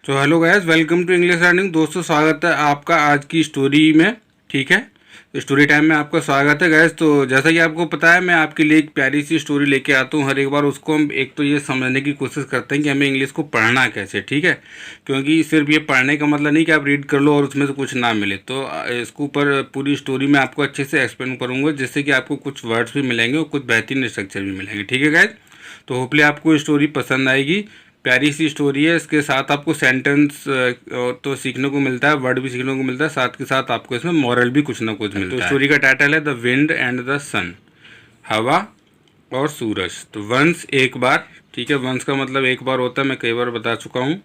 तो hello guys, welcome to English learning. दोस्तों, स्वागत है आपका आज की स्टोरी में। ठीक है, स्टोरी टाइम में आपका स्वागत है गैस। तो जैसा कि आपको पता है, मैं आपके लिए एक प्यारी सी स्टोरी लेके आता हूँ हर एक बार। उसको हम एक तो ये समझने की कोशिश करते हैं कि हमें इंग्लिश को पढ़ना कैसे। ठीक है, क्योंकि सिर्फ ये पढ़ने का मतलब नहीं कि आप रीड कर लो और उसमें से कुछ ना मिले। तो इसके ऊपर पूरी स्टोरी में आपको अच्छे से एक्सप्लेन करूँगा, जिससे कि आपको कुछ वर्ड्स भी मिलेंगे और कुछ बेहतरीन स्ट्रक्चर भी मिलेंगे। ठीक है गैस, तो होपली आपको स्टोरी पसंद आएगी। प्यारी सी स्टोरी है, इसके साथ आपको सेंटेंस तो सीखने को मिलता है, वर्ड भी सीखने को मिलता है, साथ के साथ आपको इसमें मॉरल भी कुछ ना कुछ मिलता है। तो स्टोरी का टाइटल है द विंड एंड द सन, हवा और सूरज। तो वंस एक बार, ठीक है, वंस का मतलब एक बार होता है, मैं कई बार बता चुका हूँ।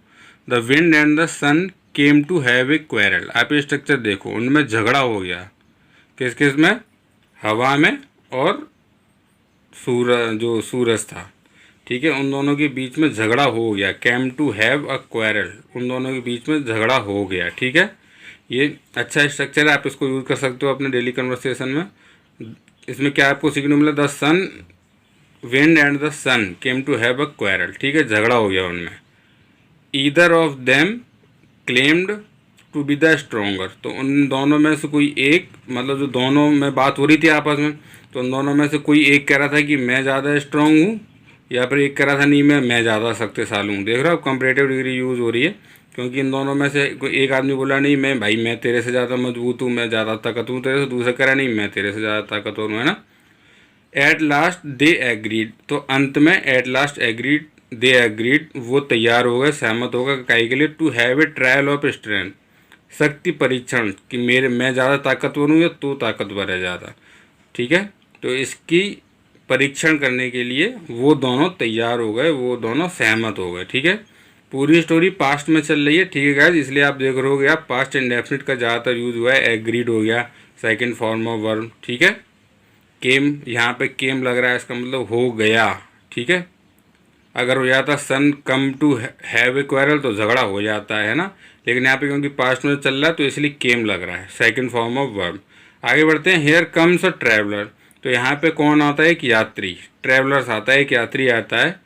The wind and the sun came to have a quarrel. आप ये स्ट्रक्चर देखो, उनमें झगड़ा हो गया। किस किस में? हवा में और सूरज था। ठीक है, उन दोनों के बीच में झगड़ा हो गया। Came to have a quarrel, उन दोनों के बीच में झगड़ा हो गया। ठीक है, ये अच्छा स्ट्रक्चर है, आप इसको यूज़ कर सकते हो अपने डेली कन्वर्सेशन में। इसमें क्या आपको सीखने को मिला? The sun, wind and the sun came to have a quarrel. ठीक है, झगड़ा हो गया उनमें। Either of them claimed to be the stronger. तो उन दोनों में से कोई एक, मतलब जो दोनों में बात हो रही थी आपस में, तो उन दोनों में से कोई एक कह रहा था कि मैं ज़्यादा स्ट्रांग हूँ, या फिर एक कह रहा था नहीं मैं ज़्यादा शक्तिशाली हूँ। देख रहे हो, कंपैरेटिव डिग्री यूज़ हो रही है, क्योंकि इन दोनों में से कोई एक आदमी बोला नहीं मैं तेरे से ज़्यादा मजबूत हूँ, मैं ज़्यादा ताकत हूँ तेरे से। दूसरा कह रहा नहीं मैं तेरे से ज़्यादा ताकतवर हूँ, है ना। एट लास्ट दे एग्रीड, तो अंत में at last agreed, they agreed, वो तैयार हो गए, सहमत हो गए काहे के लिए? To have a trial of strength, शक्ति परीक्षण, कि मैं ज़्यादा ताकतवर हूँ या तू ताकतवर है ज़्यादा। ठीक है, तो इसकी परीक्षण करने के लिए वो दोनों तैयार हो गए, वो दोनों सहमत हो गए। ठीक है, पूरी स्टोरी पास्ट में चल रही है। ठीक है गाइस, इसलिए आप देख रहे हो, आप पास्ट इंडेफिनिट का ज़्यादातर यूज़ हुआ है। एग्रीड हो गया, सेकंड फॉर्म ऑफ वर्ब। ठीक है, केम, यहाँ पे केम लग रहा है, इसका मतलब हो गया। ठीक है, अगर हो जाता sun come to have a quarrel तो झगड़ा हो जाता है ना, लेकिन यहाँ पे क्योंकि पास्ट में चल रहा है तो इसलिए केम लग रहा है, सेकंड फॉर्म ऑफ वर्ब। आगे बढ़ते हैं। हेयर कम्स अ ट्रैवलर, तो यहाँ पे कौन आता है? एक यात्री, ट्रैवलर्स आता है, एक यात्री आता है।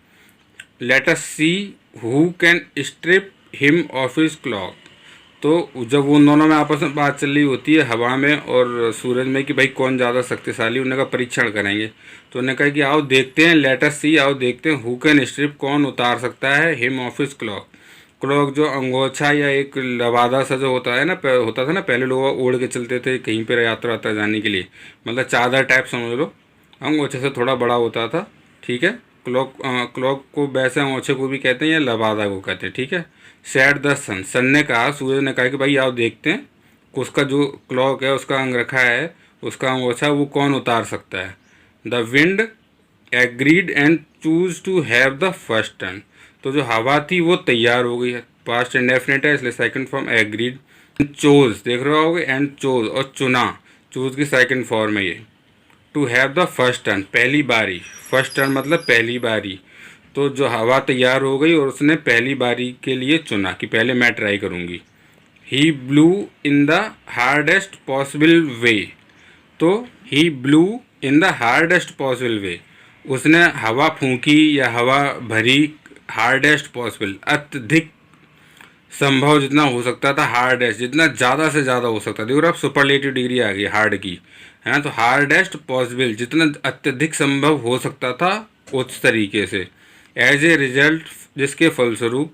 Let us see who can strip him of his cloth. तो जब उन दोनों में आपस में बात चल रही होती है, हवा में और सूरज में, कि भाई कौन ज़्यादा शक्तिशाली, उन्होंने का परीक्षण करेंगे। तो उन्होंने कहा कि आओ देखते हैं, लेट अस सी, आओ देखते हैं, हु कैन स्ट्रिप, कौन उतार सकता है, him of his clock. Clock जो अंगोछा या एक लबादा सा जो होता है ना, होता था ना, पहले लोग ओढ़ के चलते थे कहीं पर यात्रा यात्रा जाने के लिए, मतलब चादर टाइप समझ लो, अंगोछे से थोड़ा बड़ा होता था। ठीक है, क्लॉक, क्लॉक को वैसे अंगोछे को भी कहते हैं या लबादा को कहते हैं। ठीक है, सैड द सन, सन ने कहा, सूरज ने कहा कि भाई आओ देखते हैं, उसका जो क्लॉक है, उसका अंग रखा है, उसका अंगोछा, वो कौन उतार सकता है। The wind agreed and choose to have the first turn. तो जो हवा थी वो तैयार हो गई है, पास्ट इंडेफिनिट है इसलिए सेकंड फॉर्म एग्रीड। चोज देख रहे होगे, एंड चोज, और चुना, चूज की सेकंड फॉर्म है ये। To have the first turn, पहली बारी, फर्स्ट टर्न मतलब पहली बारी। तो जो हवा तैयार हो गई और उसने पहली बारी के लिए चुना कि पहले मैं ट्राई करूँगी। He blew in the hardest possible way, तो he blew in the hardest possible way, उसने हवा फूंकी या हवा भरी, हार्डेस्ट पॉसिबल, अत्यधिक संभव जितना हो सकता था, हार्डेस्ट जितना ज़्यादा से ज़्यादा हो सकता था। देखो अब सुपरलेटिव डिग्री आ गई हार्ड की, है ना। तो हार्डेस्ट पॉसिबल, जितना अत्यधिक संभव हो सकता था उस तरीके से। एज ए रिजल्ट, जिसके फलस्वरूप,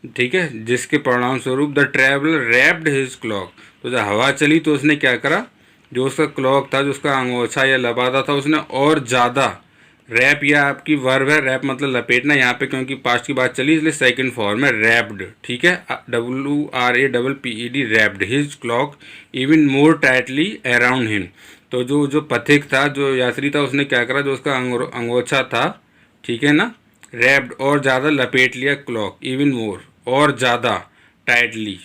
ठीक है, जिसके परिणाम स्वरूप, the traveller wrapped his clock, तो जब हवा चली तो उसने क्या करा, जो उसका क्लॉक था, जो उसका अंगोछा या लबादा था, उसने और ज़्यादा, रैप या आपकी वर्ब है, रैप मतलब लपेटना, यहाँ पे क्योंकि पास्ट की बात चली इसलिए सेकंड फॉर्म है रैप्ड। ठीक है, WRAPPED, wrapped his clock even more tightly around him. तो जो पथिक था, जो यात्री था, उसने क्या करा, जो उसका अंगोछा था, ठीक है ना, रैप्ड, और ज़्यादा लपेट लिया, क्लॉक इवन मोर, और ज़्यादा, टाइटली,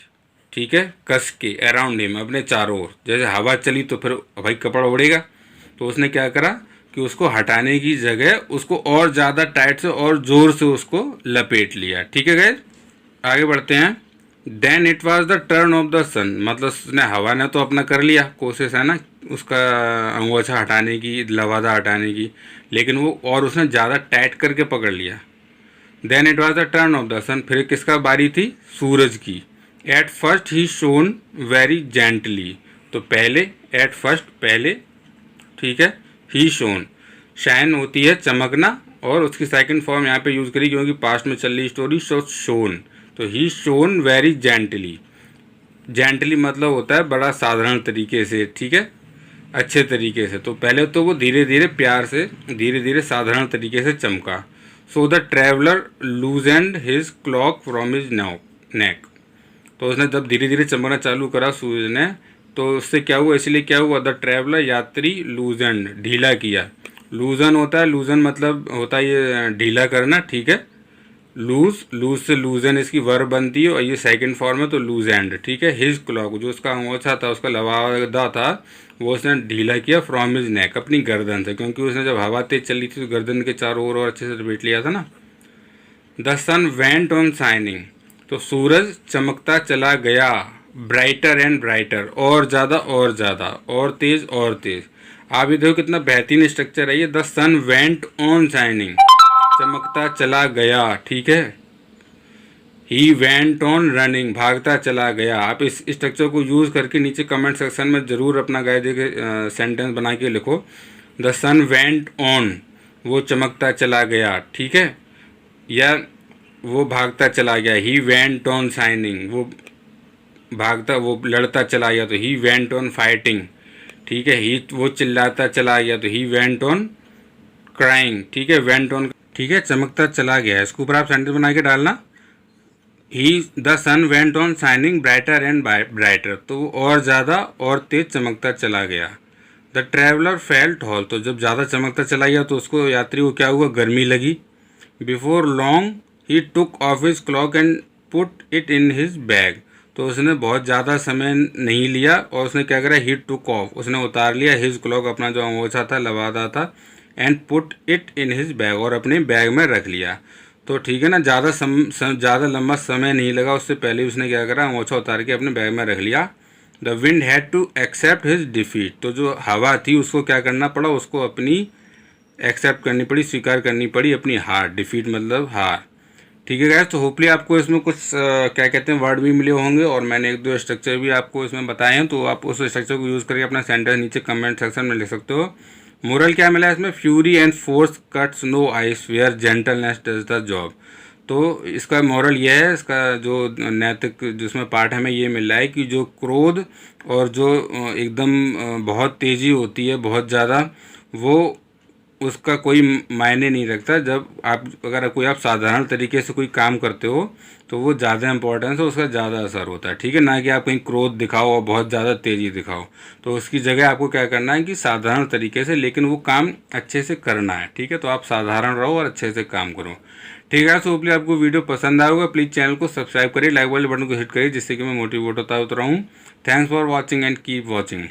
ठीक है, कस के, अराउंड हिम, अपने चारों ओर। जैसे हवा चली तो फिर भाई कपड़ा उड़ेगा, तो उसने क्या करा कि उसको हटाने की जगह उसको और ज़्यादा टाइट से और ज़ोर से उसको लपेट लिया। ठीक है गाइस, आगे बढ़ते हैं। Then it was the turn of the sun, मतलब उसने, हवा ने तो अपना कर लिया कोशिश, है ना, उसका अंगोछा हटाने की, लवादा हटाने की, लेकिन वो और उसने ज़्यादा टाइट करके पकड़ लिया। Then it was the turn of the sun, फिर किसका बारी थी, सूरज की। At first he shone very gently, तो पहले, एट फर्स्ट पहले, ठीक है। ही शोन, शाइन होती है चमकना, और उसकी सेकंड फॉर्म यहाँ पे यूज़ करी क्योंकि पास्ट में चल रही स्टोरी, सो शोन, तो ही शोन वेरी जेंटली। जेंटली मतलब होता है बड़ा साधारण तरीके से, ठीक है, अच्छे तरीके से। तो पहले तो वो धीरे धीरे प्यार से, धीरे धीरे साधारण तरीके से चमका। So the traveller loosened his cloak from his neck, तो उसने जब धीरे धीरे चमकना चालू करा सूरज ने, तो उससे क्या हुआ, इसलिए क्या हुआ, द ट्रैवलर यात्री लूजेंड, ढीला किया। लूजन होता है, लूजन मतलब होता है ये ढीला करना, ठीक है। लूज, लूज से लूजन इसकी वर्ब बनती है, और ये सेकंड फॉर्म है तो लूज एंड, ठीक है। हिज क्लॉक, जो उसका अंगूठा था, उसका लवादा था, वो उसने ढीला किया फ्रॉम हिज नेक, अपनी गर्दन से, क्योंकि उसने जब हवा तेज चली थी तो गर्दन के चारों ओर और अच्छे से लपेट लिया था ना। The sun went on shining, तो सूरज चमकता चला गया, ब्राइटर एंड ब्राइटर, और ज़्यादा और ज़्यादा, और तेज़ और तेज़। आप ये देखो कितना बेहतरीन स्ट्रक्चर है ये, the sun went on shining, चमकता चला गया, ठीक है। ही वेंट ऑन रनिंग, भागता चला गया। आप इस स्ट्रक्चर को यूज़ करके नीचे कमेंट सेक्शन में ज़रूर अपना गाइड के सेंटेंस बना के लिखो। द सन वेंट ऑन, वो चमकता चला गया, ठीक है, या वो भागता चला गया। ही वेंट ऑन शाइनिंग, वो भागता, वो लड़ता चला गया, तो ही वेंट ऑन फाइटिंग, ठीक है। ही, वो चिल्लाता चला गया, तो ही वेंट ऑन क्राइंग, ठीक है, वेंट ऑन, ठीक है, चमकता चला गया। इसके ऊपर आप सेंटेंस बना के डालना। He, the sun went on shining brighter and brighter, तो वो और ज़्यादा और तेज चमकता चला गया। द ट्रैवलर फेल्ट हॉल, तो जब ज़्यादा चमकता चला गया तो उसको, यात्री को क्या हुआ, गर्मी लगी। Before long he took off his clock and put it in his bag, तो उसने बहुत ज़्यादा समय नहीं लिया और उसने क्या करा, ही टुक ऑफ, उसने उतार लिया हिज क्लॉक, अपना जो अंगूठा था, लवादा था, and put it in his bag, और अपने बैग में रख लिया। तो ठीक है ना, ज़्यादा लंबा समय नहीं लगा, उससे पहले उसने क्या करा, अंगूठा उतार के अपने बैग में रख लिया। The wind had to accept his defeat, तो जो हवा थी उसको क्या करना पड़ा, उसको अपनी एक्सेप्ट करनी पड़ी, स्वीकार करनी पड़ी अपनी हार। डिफीट मतलब हार, ठीक है गाइस। तो होपली आपको इसमें कुछ क्या कहते हैं वर्ड भी मिले होंगे, और मैंने एक दो स्ट्रक्चर भी आपको इसमें बताए हैं, तो आप उस स्ट्रक्चर को यूज़ करके अपना सेंटेंस नीचे कमेंट सेक्शन में लिख सकते हो। मोरल क्या मिला इसमें, fury and force cuts no ice where gentleness does the job. तो इसका मोरल यह है, इसका जो नैतिक जिसमें पाठ हमें ये मिल रहा है कि जो क्रोध और जो एकदम बहुत तेज़ी होती है, बहुत ज़्यादा, वो उसका कोई मायने नहीं रखता। जब आप, अगर कोई आप साधारण तरीके से कोई काम करते हो तो वो ज़्यादा इंपॉर्टेंस है, उसका ज़्यादा असर होता है, ठीक है, ना कि आप कहीं क्रोध दिखाओ और बहुत ज़्यादा तेज़ी दिखाओ। तो उसकी जगह आपको क्या करना है कि साधारण तरीके से, लेकिन वो काम अच्छे से करना है, ठीक है। तो आप साधारण रहो और अच्छे से काम करो, ठीक है। सो प्लीज़ आपको वीडियो पसंद आएगा, प्लीज़ चैनल को सब्सक्राइब करिए, लाइक वाले बटन को हिट करिए, जिससे कि मैं मोटिवेट होता रहूँ। Thanks for watching and keep watching.